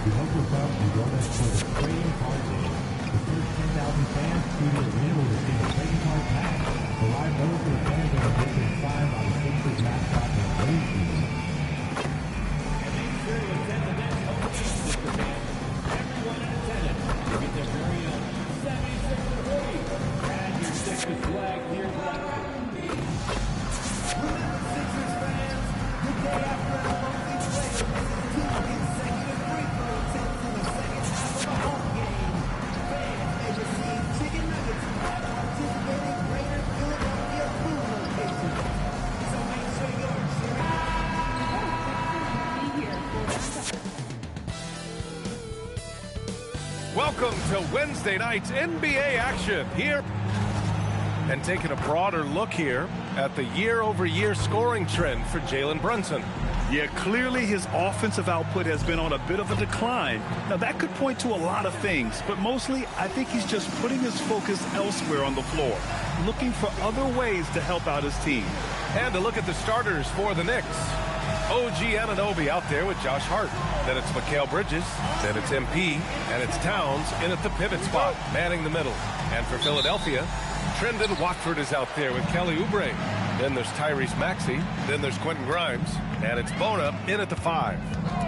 We hope you'll come and join us for the trading card day. The first 10,000 fans treated as able to see the trading card pack. The live vote for the fans are getting signed by the Sixers mascot and Blaze team. And make sure you attend the next home game, Sixer fans. Everyone in attendance will get their very own 76er hoodie and your Sixers flag here proudly. Sixers fans, the day after an opposing player misses 2 consecutive free throw attempts in the second half of a home game, fans may receive chicken nuggets at participating Greater Philadelphia food locations. So make sure you're cheering. Welcome to Wednesday night's NBA action here. And taking a broader look here at the year-over-year scoring trend for Jalen Brunson. Yeah, clearly his offensive output has been on a bit of a decline. Now, that could point to a lot of things, but mostly I think he's just putting his focus elsewhere on the floor, looking for other ways to help out his team. And to look at the starters for the Knicks. OG Anunoby out there with Josh Hart. Then it's Mikal Bridges. Then it's MP. And it's Towns in at the pivot spot, manning the middle. And for Philadelphia, Trendon Watford is out there with Kelly Oubre. Then there's Tyrese Maxey. Then there's Quentin Grimes. And it's Bona in at the 5.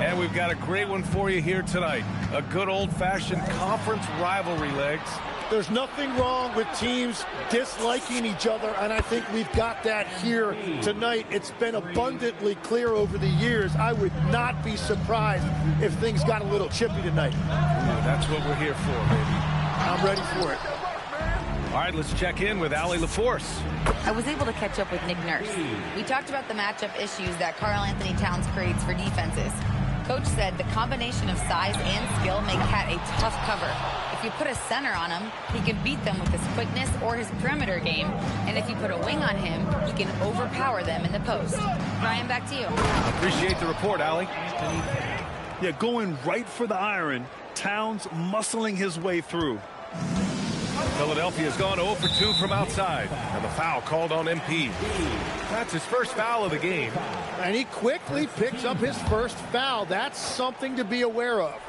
And we've got a great one for you here tonight. A good old-fashioned conference rivalry, legs. There's nothing wrong with teams disliking each other, and I think we've got that here tonight. It's been abundantly clear over the years. I would not be surprised if things got a little chippy tonight. Ooh, that's what we're here for, baby. I'm ready for it. All right, let's check in with Allie LaForce. I was able to catch up with Nick Nurse. We talked about the matchup issues that Karl Anthony Towns creates for defenses. Coach said the combination of size and skill make Cat a tough cover. If you put a center on him, he can beat them with his quickness or his perimeter game. And if you put a wing on him, he can overpower them in the post. Brian, back to you. Appreciate the report, Allie. Yeah, going right for the iron. Towns muscling his way through. Philadelphia's gone 0 for 2 from outside. And the foul called on MP. That's his first foul of the game. And he quickly picks up his first foul. That's something to be aware of.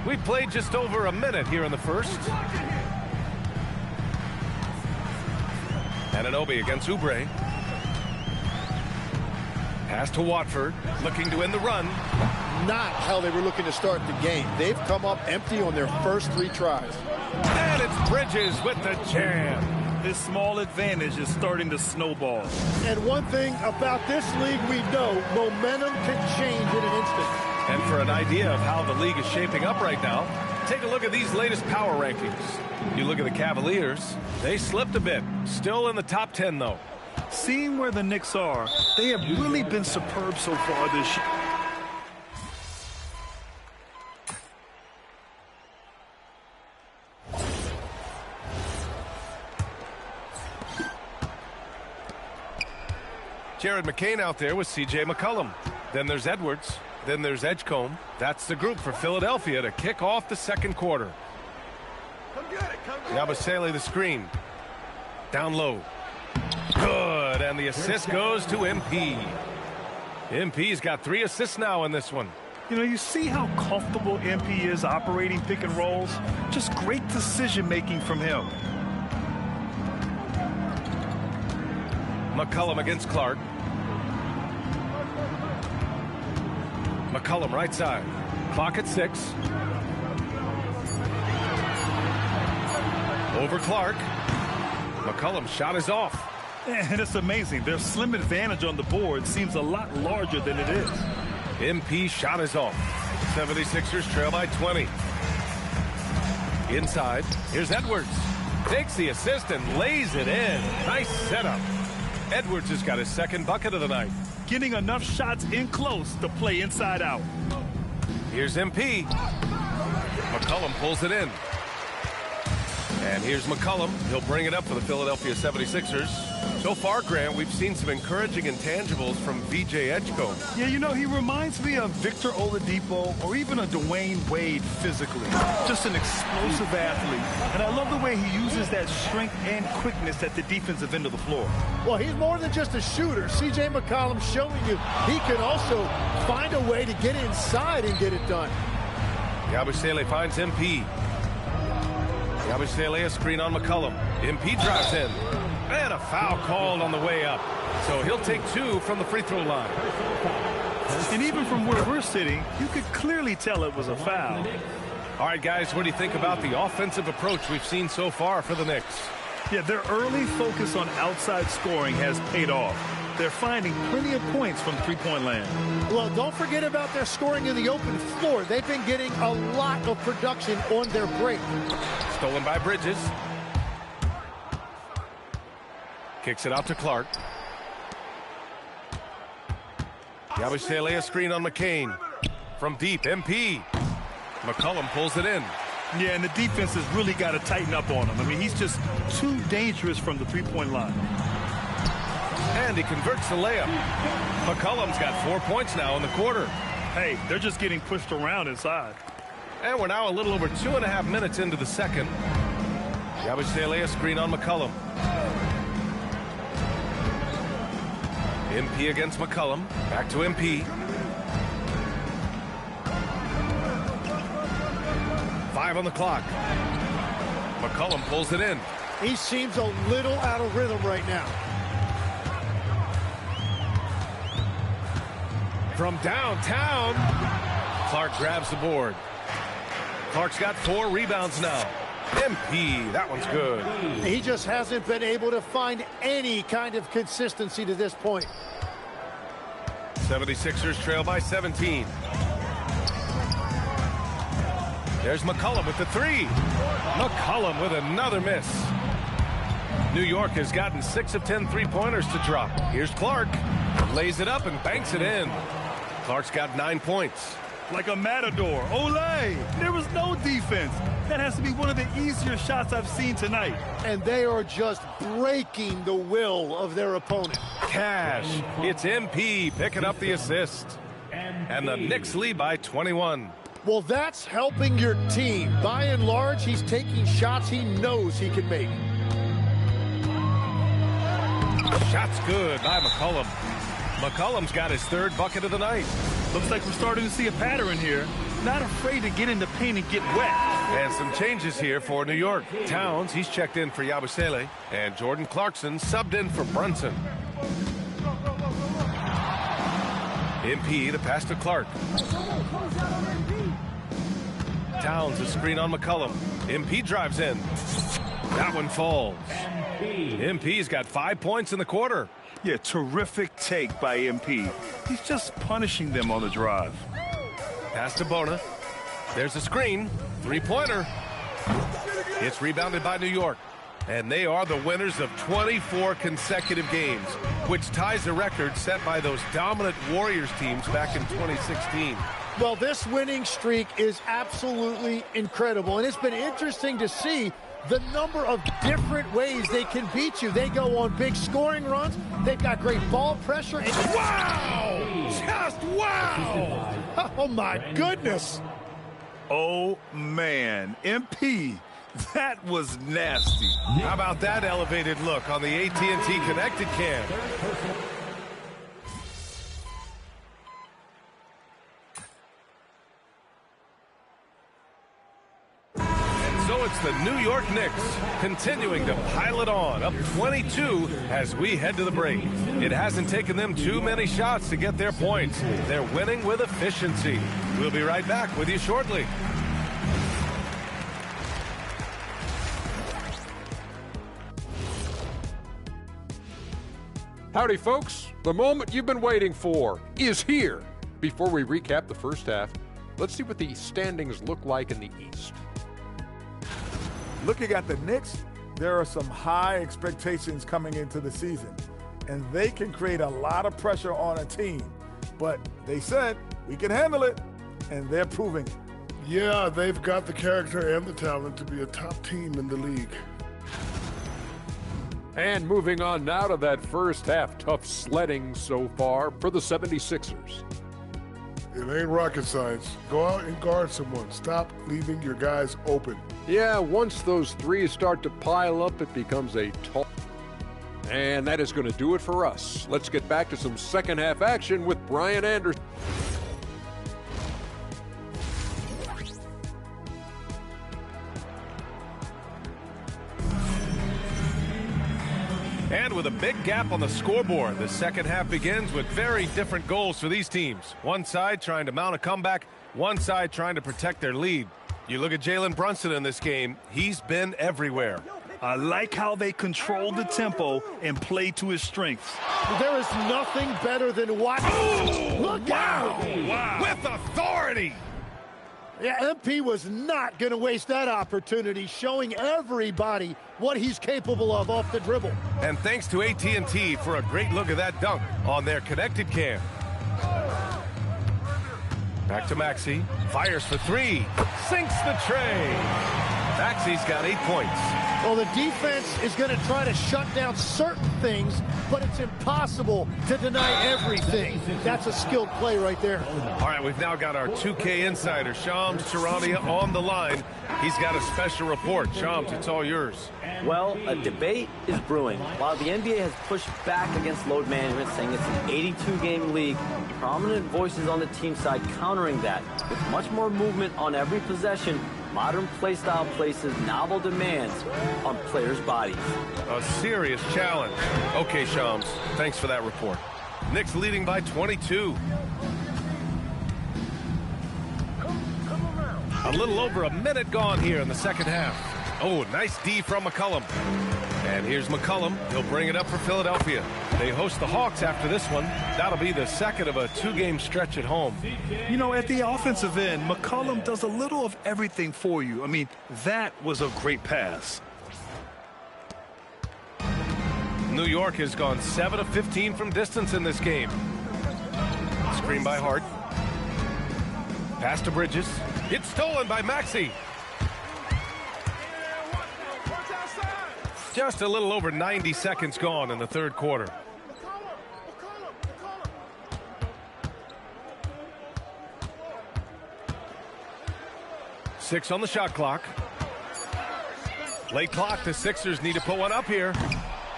We've played just over a minute here in the first. Anunoby against Oubre. Pass to Watford, looking to end the run. Not how they were looking to start the game. They've come up empty on their first 3 tries. And it's Bridges with the jam. This small advantage is starting to snowball. And one thing about this league we know, momentum can change in an instant. And for an idea of how the league is shaping up right now, take a look at these latest power rankings. You look at the Cavaliers, they slipped a bit. Still in the top 10, though. Seeing where the Knicks are, they have really been superb so far this year. Jared McCain out there with C.J. McCollum. Then there's Edwards. Then there's Edgecombe. That's the group for Philadelphia to kick off the second quarter. Yabusele the screen. Down low. Good, and the assist goes to MP. MP's got 3 assists now in this one. You know, you see how comfortable MP is operating pick and rolls? Just great decision-making from him. McCollum against Clark. McCollum right side. Clock at 6. Over Clark. McCollum's shot is off. And it's amazing. Their slim advantage on the board seems a lot larger than it is. MP shot is off. 76ers trail by 20. Inside. Here's Edwards. Takes the assist and lays it in. Nice setup. Edwards has got his second bucket of the night. Getting enough shots in close to play inside out. Here's MP. McCollum pulls it in. And here's McCollum. He'll bring it up for the Philadelphia 76ers. So far, Grant, we've seen some encouraging intangibles from VJ Edgecombe. Yeah, you know, he reminds me of Victor Oladipo or even a Dwayne Wade physically. Just an explosive athlete. And I love the way he uses that strength and quickness at the defensive end of the floor. Well, he's more than just a shooter. C.J. McCollum showing you he can also find a way to get inside and get it done. Yabusele finds MP. Yabusele a screen on McCollum. MP drives in. And a foul called on the way up. So he'll take 2 from the free throw line. And even from where we're sitting, you could clearly tell it was a foul. All right, guys, what do you think about the offensive approach we've seen so far for the Knicks? Yeah, their early focus on outside scoring has paid off. They're finding plenty of points from three-point land. Well, don't forget about their scoring in the open floor. They've been getting a lot of production on their break. Stolen by Bridges. Kicks it out to Clark. Yabusele a screen on McCain. From deep, MP. McCollum pulls it in. Yeah, and the defense has really got to tighten up on him. I mean, he's just too dangerous from the three-point line. And he converts the layup. McCollum's got 4 points now in the quarter. Hey, they're just getting pushed around inside. And we're now a little over 2.5 minutes into the second. Yabusele a screen on McCollum. MP against McCollum. Back to MP. 5 on the clock. McCollum pulls it in. He seems a little out of rhythm right now. From downtown, Clark grabs the board. Clark's got 4 rebounds now. MP, that one's good. He just hasn't been able to find any kind of consistency to this point. 76ers trail by 17. There's McCollum with the 3. McCollum with another miss. New York has gotten 6 of 10 three-pointers to drop. Here's Clark. Lays it up and banks it in. Clark's got 9 points. Like a matador. Olay! There was no defense. That has to be one of the easier shots I've seen tonight. And they are just breaking the will of their opponent. Cash. It's MP picking up the assist. And the Knicks lead by 21. Well, that's helping your team. By and large, he's taking shots he knows he can make. Shot's good by McCollum. McCollum's got his 3rd bucket of the night. Looks like we're starting to see a pattern here. Not afraid to get in the paint and get wet. And some changes here for New York. Towns, he's checked in for Yabusele. And Jordan Clarkson subbed in for Brunson. MP, the pass to Clark. Towns, a screen on McCollum. MP drives in. That one falls. MP's got 5 points in the quarter. Yeah, terrific take by MP. He's just punishing them on the drive. Pass to Bona. There's a screen. 3-pointer. It's rebounded by New York. And they are the winners of 24 consecutive games, which ties a record set by those dominant Warriors teams back in 2016. Well, this winning streak is absolutely incredible, and it's been interesting to see the number of different ways they can beat you. They go on big scoring runs. They've got great ball pressure. And wow! Just wow! Oh, my goodness. Oh, man. MP, that was nasty. How about that elevated look on the AT&T Connected Cam? So it's the New York Knicks continuing to pile it on, up 22 as we head to the break. It hasn't taken them too many shots to get their points. They're winning with efficiency. We'll be right back with you shortly. Howdy, folks. The moment you've been waiting for is here. Before we recap the first half, let's see what the standings look like in the East. Looking at the Knicks, there are some high expectations coming into the season, and they can create a lot of pressure on a team. But they said, we can handle it, and they're proving it. Yeah, they've got the character and the talent to be a top team in the league. And moving on now to that first half, tough sledding so far for the 76ers. It ain't rocket science. Go out and guard someone. Stop leaving your guys open. Yeah, once those threes start to pile up, it becomes a tall. And that is going to do it for us. Let's get back to some second half action with Brian Anderson. And with a big gap on the scoreboard, the second half begins with very different goals for these teams. One side trying to mount a comeback, one side trying to protect their lead. You look at Jalen Brunson in this game, he's been everywhere. I like how they control the tempo and play to his strengths. There is nothing better than watching. Look out! Wow. With authority! Yeah, MP was not going to waste that opportunity, showing everybody what he's capable of off the dribble. And thanks to AT&T for a great look at that dunk on their connected cam. Back to Maxey, fires for three, sinks the tray. Maxey's got 8 points. Well, the defense is going to try to shut down certain things, but it's impossible to deny everything. That's a skilled play right there. All right, we've now got our 2K insider, Shams Charania, on the line. He's got a special report. Shams, it's all yours. Well, a debate is brewing. While the NBA has pushed back against load management, saying it's an 82-game league, prominent voices on the team side countering that. With much more movement on every possession, modern play style places novel demands on players' bodies. A serious challenge. Okay, Shams, thanks for that report. Knicks leading by 22. A little over a minute gone here in the second half. Oh, nice D from McCollum. And here's McCollum. He'll bring it up for Philadelphia. They host the Hawks after this one. That'll be the second of a 2-game stretch at home. You know, at the offensive end, McCollum does a little of everything for you. I mean, that was a great pass. New York has gone 7 of 15 from distance in this game. Screen by Hart. Pass to Bridges. It's stolen by Maxey. Just a little over 90 seconds gone in the third quarter. Six on the shot clock. Late clock, the Sixers need to put one up here.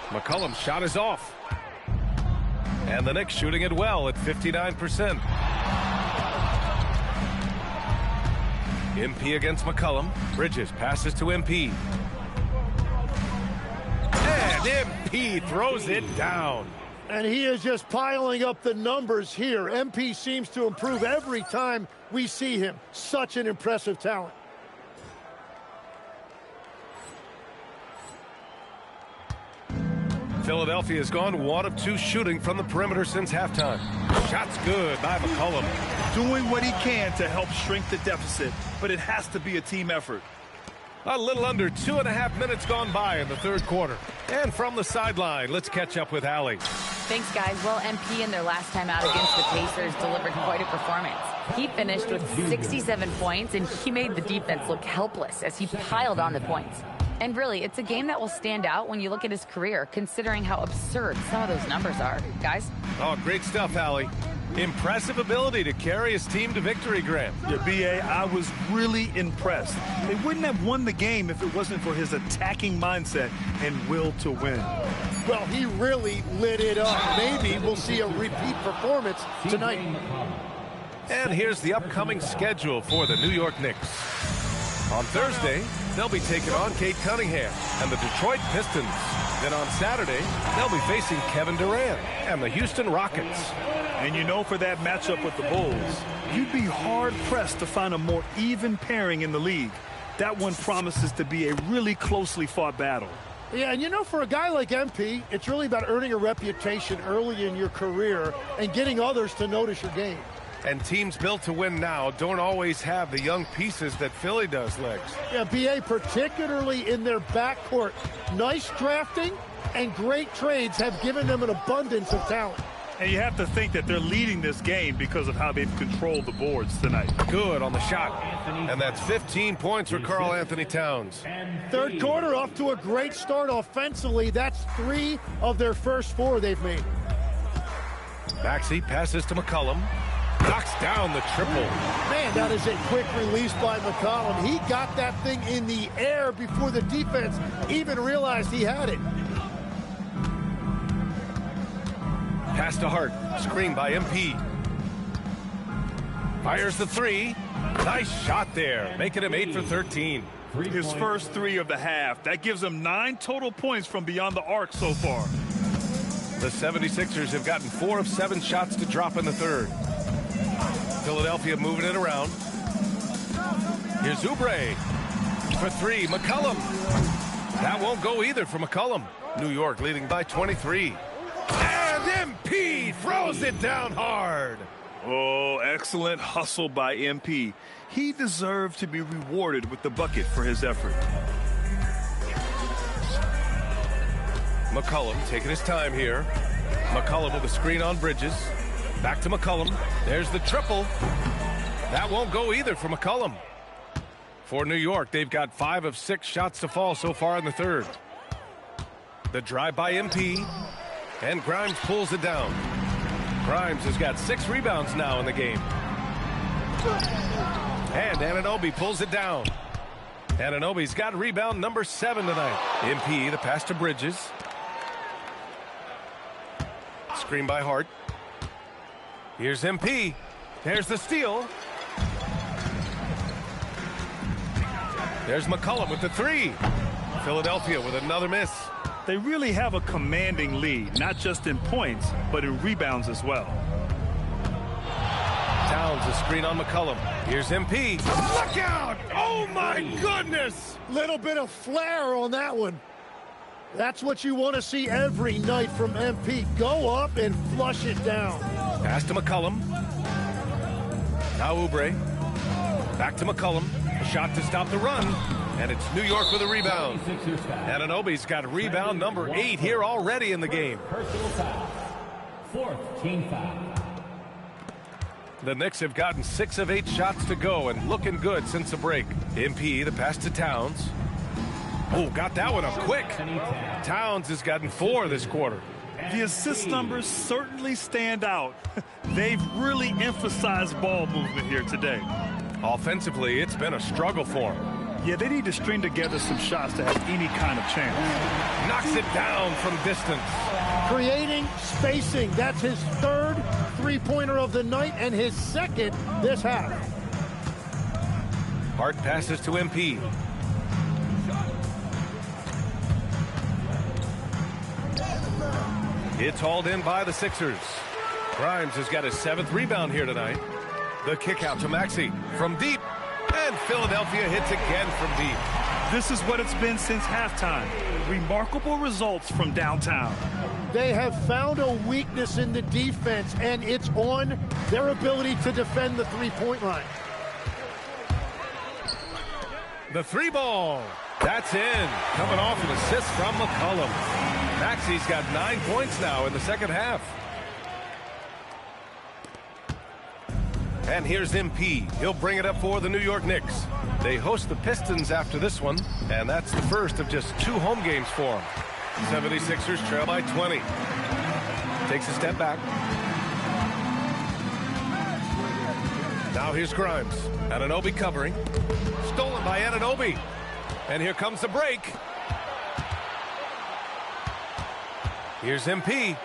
McCollum's shot is off. And the Knicks shooting it well at 59%. MP against McCollum. Bridges passes to MP. And MP throws it down. And he is just piling up the numbers here. MP seems to improve every time we see him. Such an impressive talent. Philadelphia has gone 1 of 2 shooting from the perimeter since halftime. Shot's good by McCollum. Doing what he can to help shrink the deficit, but it has to be a team effort. A little under 2.5 minutes gone by in the third quarter. And from the sideline, let's catch up with Allie. Thanks, guys. Well, MP in their last time out against the Pacers delivered quite a performance. He finished with 67 points, and he made the defense look helpless as he piled on the points. And really, it's a game that will stand out when you look at his career, considering how absurd some of those numbers are. Guys? Oh, great stuff, Allie. Impressive ability to carry his team to victory, Grant. Yeah, B.A., I was really impressed. They wouldn't have won the game if it wasn't for his attacking mindset and will to win. Well, he really lit it up. Maybe we'll see a repeat performance tonight. And here's the upcoming schedule for the New York Knicks. On Thursday, they'll be taking on Kate Cunningham and the Detroit Pistons. Then on Saturday, they'll be facing Kevin Durant and the Houston Rockets. And you know, for that matchup with the Bulls, you'd be hard-pressed to find a more even pairing in the league. That one promises to be a really closely fought battle. Yeah, and you know, for a guy like MP, it's really about earning a reputation early in your career and getting others to notice your game. And teams built to win now don't always have the young pieces that Philly does, Legs. Yeah, BA, particularly in their backcourt. Nice drafting and great trades have given them an abundance of talent. And you have to think that they're leading this game because of how they've controlled the boards tonight. Good on the shot. And that's 15 points for Karl Anthony Towns. Third quarter off to a great start offensively. That's 3 of their first 4 they've made. Maxey passes to McCollum. Knocks down the triple. Man, that is a quick release by McCollum. He got that thing in the air before the defense even realized he had it. Pass to Hart. Screen by MP. Fires the 3. Nice shot there. Making him 8 for 13. His first 3 of the half. That gives him 9 total points from beyond the arc so far. The 76ers have gotten 4 of 7 shots to drop in the third. Philadelphia moving it around. Here's Oubre for 3. McCollum. That won't go either for McCollum. New York leading by 23. And MP throws it down hard. Oh, excellent hustle by MP. He deserved to be rewarded with the bucket for his effort. McCollum taking his time here. McCollum with a screen on Bridges. Back to McCollum. There's the triple. That won't go either for McCollum. For New York, they've got 5 of 6 shots to fall so far in the third. The drive by MP. And Grimes pulls it down. Grimes has got 6 rebounds now in the game. And Anunoby pulls it down. Anunoby's got rebound number 7 tonight. MP, the pass to Bridges. Screen by Hart. Here's MP. There's the steal. There's McCollum with the 3. Philadelphia with another miss. They really have a commanding lead, not just in points, but in rebounds as well. Towns a screen on McCollum. Here's MP. Look out! Oh my goodness! Little bit of flair on that one. That's what you want to see every night from MP. Go up and flush it down. Pass to McCollum. Now Oubre. Back to McCollum. A shot to stop the run. And it's New York with a rebound. Anunoby's got rebound number 8 here already in the game. Personal foul. 4th team foul. The Knicks have gotten 6 of 8 shots to go and looking good since the break. MP, the pass to Towns. Oh, got that one up quick. Towns has gotten 4 this quarter. The assist numbers certainly stand out. They've really emphasized ball movement here today. Offensively, it's been a struggle for him. Yeah, they need to string together some shots to have any kind of chance. Knocks it down from distance. Creating spacing. That's his 3rd three-pointer of the night and his 2nd this half. Hart passes to MP. It's hauled in by the Sixers. Grimes has got his 7th rebound here tonight. The kick out to Maxey from deep. And Philadelphia hits again from deep. This is what it's been since halftime. Remarkable results from downtown. They have found a weakness in the defense, and it's on their ability to defend the three-point line. The 3 ball. That's in. Coming off an assist from McCollum. Maxey's got 9 points now in the second half. And here's MP. He'll bring it up for the New York Knicks. They host the Pistons after this one, and that's the first of just 2 home games for them. 76ers trail by 20. Takes a step back. Now here's Grimes. Anunoby covering. Stolen by Anunoby. And here comes the break. Here's MP.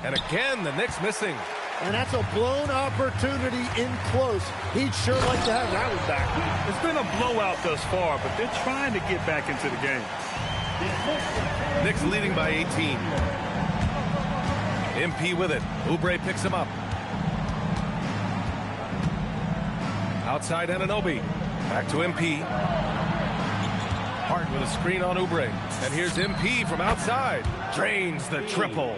And again, the Knicks missing. And that's a blown opportunity in close. He'd sure like to have that one back. It's been a blowout thus far, but they're trying to get back into the game. Knicks leading by 18. MP with it. Oubre picks him up. Outside Anunoby. Back to MP. Hart with a screen on Oubre. And here's MP from outside. Drains the triple.